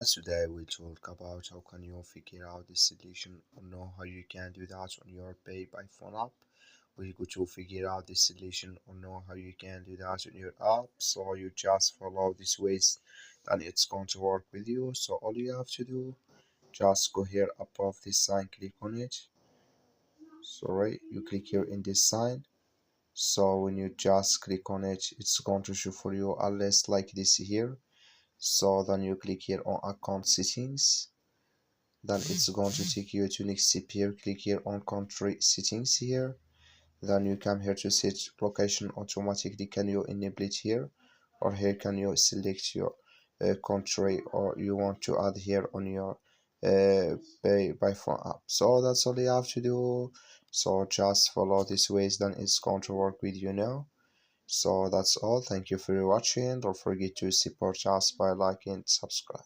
Today we talk about how can you figure out the solution or know how you can do that on your Pay by Phone app. We go to figure out the solution or know how you can do that on your app. So you just follow these ways and it's going to work with you. So all you have to do, just go here above this sign, click on it. So right, you click here in this sign. So when you just click on it, it's going to show for you a list like this here. So then you click here on account settings, then it's going to take you to next step here. Click here on country settings here, then you come here to set location automatically. Can you enable it here, or here can you select your country or you want to add here on your Pay by Phone app. So that's all you have to do. So just follow these ways, then it's going to work with you now. So that's all. Thank you for watching. Don't forget to support us by liking and subscribe.